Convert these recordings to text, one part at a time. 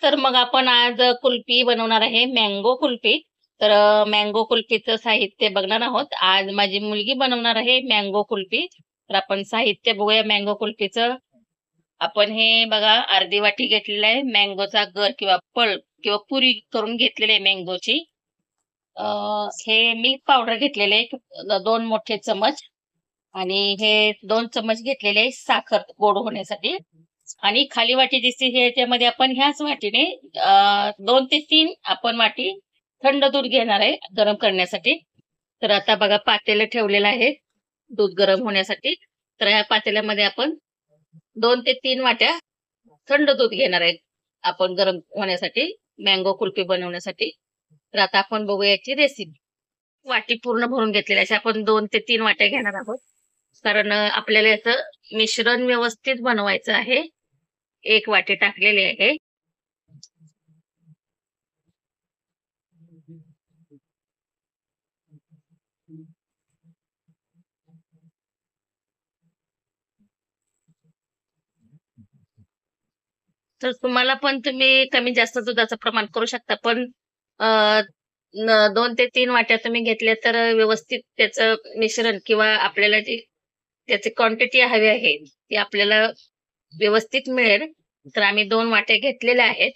तर मग आपण आज कुल्फी बनवणार आहे, मँगो कुल्फी. तर मँगो कुल्फीचं साहित्य बघणार आहोत. आज माझी मुलगी बनवणार आहे मँगो कुल्फी. तर आपण साहित्य बघूया मँगो कुल्फीचं. आपण हे बघा अर्धी वाटी घेतलेलं आहे मँगोचा गर किंवा पल्प किंवा पुरी करून घेतलेली आहे मँगोची. हे मिल्क पावडर घेतलेले आहे 2 मोठे चमच आणि हे 2 चमच घेतलेले आहे साखर गोड होण्यासाठी. आणि खाली वाटी दिसते ह्याच्यामध्ये आपण ह्याच वाटीने 2 ते 3 आपण वाटी थंड दूध घेणार आहे गरम करण्यासाठी. तर आता बघा पातेलं ठेवलेलं आहे दूध गरम होण्यासाठी. तर ह्या पातेल्यामध्ये आपण 2 ते 3 वाट्या थंड दूध घेणार आहे आपण गरम होण्यासाठी, मँगो कुल्फी बनवण्यासाठी. तर आता आपण बघूया याची रेसिपी. वाटी पूर्ण भरून घेतलेली अशी आपण 2 ते 3 वाट्या घेणार आहोत. कारण आपल्याला याचं मिश्रण व्यवस्थित बनवायचं आहे. 1 वाटी टाकलेली आहे. तर तुम्हाला पण तुम्ही कमी जास्त दुधाचं प्रमाण करू शकता. पण अ, 2 ते 3 वाट्या तुम्ही घेतल्या तर व्यवस्थित त्याचं मिश्रण किंवा आपल्याला जी त्याची क्वांटिटी हवी आहे, ती आपल्याला व्यवस्थित मिळेल. तर आम्ही 2 वाट्या घेतलेल्या आहेत.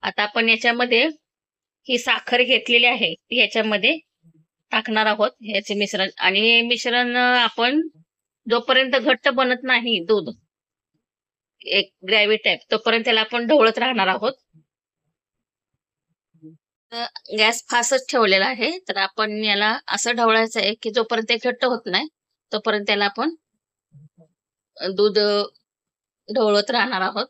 आता आपण याच्यामध्ये ही साखर घेतलेली आहे, ती याच्यामध्ये टाकणार आहोत याचे मिश्रण. आणि हे मिश्रण आपण जोपर्यंत घट्ट बनत नाही दूध, एक ग्रेव्ही टाइप, तोपर्यंत त्याला आपण ढवळत राहणार आहोत. गॅस फास्टच ठेवलेला आहे. तर आपण याला असं ढवळायचं आहे, की जोपर्यंत ते घट्ट होत नाही, तोपर्यंत त्याला आपण दूध ढवळत राहणार आहोत.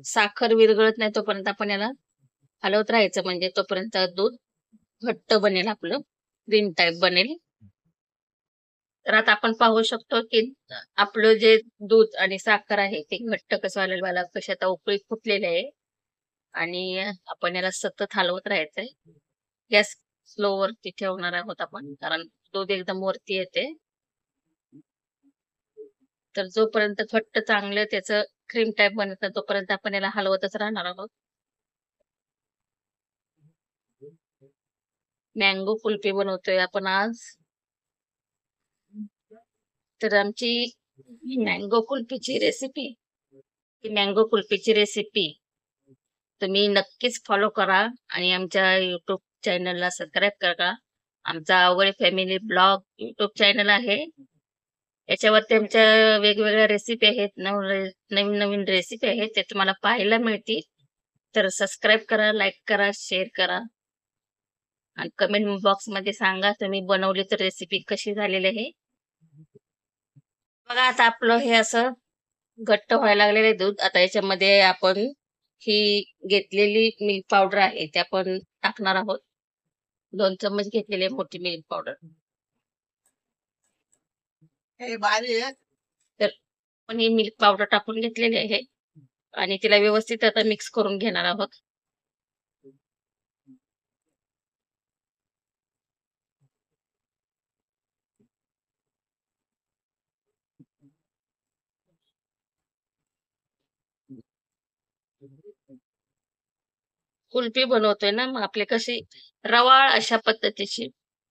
साखर विरघळत नाही तोपर्यंत आपण याला हलवत राहायचं, म्हणजे तोपर्यंत दूध घट्ट बनेल, आपलं क्रीम टाइप बनेल. तर आता आपण पाहू शकतो, की आपलं जे दूध आणि साखर आहे ते घट्ट कसं आलेलं मला कशी आता उकळी फुटलेली आहे. आणि आपण याला सतत हलवत राहायचंय. गॅस स्लो वरती ठेवणार आहोत आपण, कारण दूध एकदम वरती येते. तर जोपर्यंत घट्ट चांगलं त्याचं क्रीम टाइप बनत नाही तोपर्यंत आपण याला हलवतच राहणार आहोत. मँगो कुल्फी बनवतोय आपण आज. तर आमची मँगो कुल्फीची रेसिपी मँगो कुल्फीची रेसिपी तुम्ही नक्कीच फॉलो करा आणि आमच्या युट्यूब चॅनलला सबस्क्राईब करा. आमचा आवड फॅमिली ब्लॉग युट्यूब चॅनल आहे. याच्यावरती आमच्या वेगवेगळ्या रेसिपी आहेत, नवीन नवीन रेसिपी आहेत, ते तुम्हाला पाहायला मिळतील. तर सबस्क्राईब करा, लाईक करा, शेअर करा आणि कमेंट बॉक्समध्ये सांगा तुम्ही बनवली तर रेसिपी कशी झालेली आहे. बघा आता आपलं हे असं घट्ट व्हायला लागलेलं आहे दूध. आता याच्यामध्ये आपण ही घेतलेली मिल्क पावडर आहे ते आपण टाकणार आहोत. 2 चम्मच घेतलेली आहे मोठी मिल्क पावडर. तर आपण ही मिल्क पावडर टाकून घेतलेली आहे आणि तिला व्यवस्थित आता मिक्स करून घेणार आहोत. कुल्फी बनवतोय ना, मग आपली कशी रवाळ अशा पद्धतीची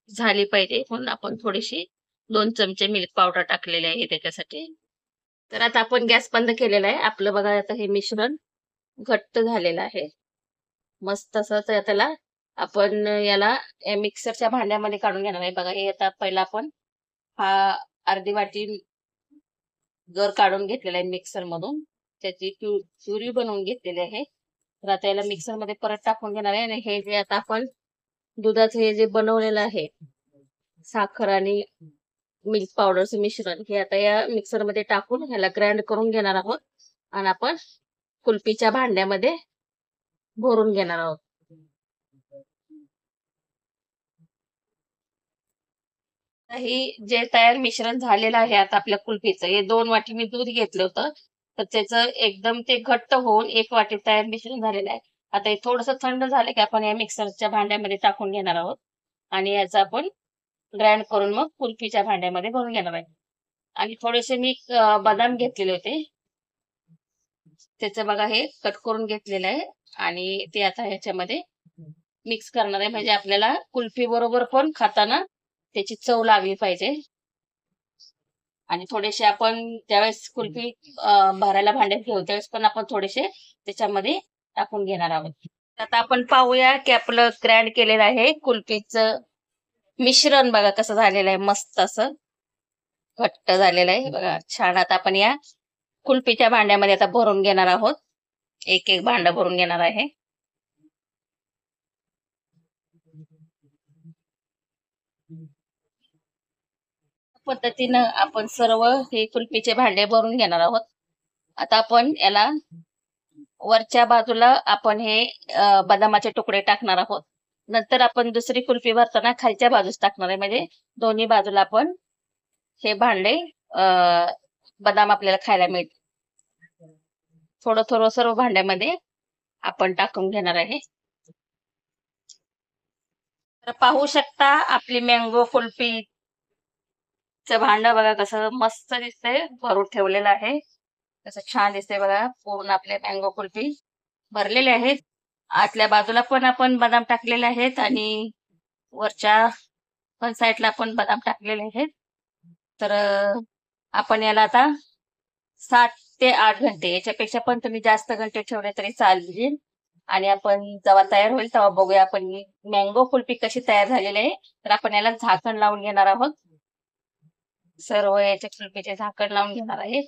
झाली पाहिजे, म्हणून आपण थोडीशी 2 चमचे मिल्क पावडर टाकलेली आहे त्याच्यासाठी. तर आता आपण गॅस बंद केलेला आहे. आपलं बघा आता हे मिश्रण घट्ट झालेलं आहे. मस्त असं त्याला आपण याला मिक्सरच्या भांड्यामध्ये काढून घेणार आहे. बघा हे आता पहिला आपण हा अर्धी वाटी गर काढून घेतलेला आहे मिक्सर मधून. त्याची प्युरी बनवून घेतलेली आहे. तर आता याला मिक्सर मध्ये परत टाकून घेणार आहे. आणि हे जे आता आपण दुधाचं हे जे बनवलेलं आहे साखर आणि मिल्क पावडरचं मिश्रण, हे आता या मिक्सर मध्ये टाकून ह्याला ग्राइंड करून घेणार आहोत आणि आपण कुल्फीच्या भांड्यामध्ये भरून घेणार आहोत. ही जे तयार मिश्रण झालेलं आहे आता आपल्या कुल्फीचं, हे 2 वाटी मी दूध घेतलं होतं. तर त्याचं एकदम ते घट्ट होऊन 1 वाटी तयार मिश्रण झालेलं आहे. आता हे थोडंसं थंड झालं की आपण या मिक्सरच्या भांड्यामध्ये टाकून घेणार आहोत आणि याचा आपण ग्राइंड करून मग कुल्फीच्या भांड्यामध्ये भरून घेणार आहे. आणि थोडेसे मी बदाम घेतलेले होते. त्याचं बघा हे कट करून घेतलेलं आहे आणि ते आता ह्याच्यामध्ये मिक्स करणार आहे, म्हणजे आपल्याला कुल्फी बरोबर पण खाताना त्याची चव लागली पाहिजे. आणि थोडेसे आपण ज्यावेळेस कुल्फी भरायला भांड्यात घेऊ त्यावेळेस पण आपण थोडेसे त्याच्यामध्ये टाकून घेणार आहोत. आता आपण पाहूया की आपलं ग्राइंड केलेलं आहे कुल्फीचं मिश्रण बघा कसं झालेलं आहे, मस्त असं घट्ट झालेलं आहे बघा छान. आता आपण या कुल्फीच्या भांड्यामध्ये आता भरून घेणार आहोत. एक एक भांड भरून घेणार आहे. पद्धतीनं आपण सर्व हे कुल्फीचे भांडे भरून घेणार आहोत. आता आपण याला वरच्या बाजूला आपण हे बदामाचे तुकडे टाकणार आहोत. नंतर आपण दुसरी कुल्फी भरताना खालच्या बाजूस टाकणार आहे, म्हणजे दोन्ही बाजूला आपण हे भांडे बदाम आपल्याला खायला मिळतील. थोडं थोडं सर्व भांड्यामध्ये आपण टाकून घेणार आहे. तर पाहू शकता आपली मँगो कुल्फीचं भांड बघा कसं मस्त दिसतंय, भरून ठेवलेलं आहे. कसं छान दिसतंय बघा. पूर्ण आपले मँगो कुल्फी भरलेले आहेत. आतल्या बाजूला पण आपण बदाम टाकलेले आहेत आणि वरच्या पण साईडला आपण बदाम टाकलेले आहेत. तर आपण याला आता 7 ते 8 घंटे, याच्यापेक्षा पण तुम्ही जास्त घंटे ठेवले तरी चालेल. आणि आपण जेव्हा तयार होईल तेव्हा बघूया आपण ही मँगो कुल्फी कशी तयार झालेली आहे. तर आपण याला झाकण लावून घेणार आहोत. सर्व याच्या कुल्फीचे झाकण लावून घेणार आहे.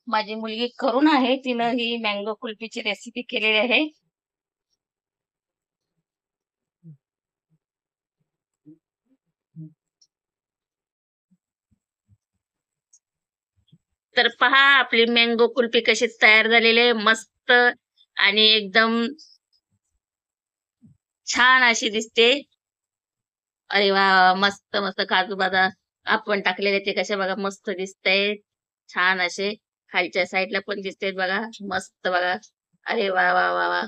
माझी मुलगी करून आहे, तिनं ही मँगो कुल्फीची रेसिपी केलेली आहे. तर पहा आपली मँगो कुल्फी कशी तयार झालेली आहे, मस्त आणि एकदम छान अशी दिसते. अरे वा, मस्त मस्त काजू बदाम आपण टाकलेले ते कसे बघा मस्त दिसतंय. छान असे खालच्या साईडला पण दिसतेत बघा, मस्त बघा. अरे वा वा वा वा.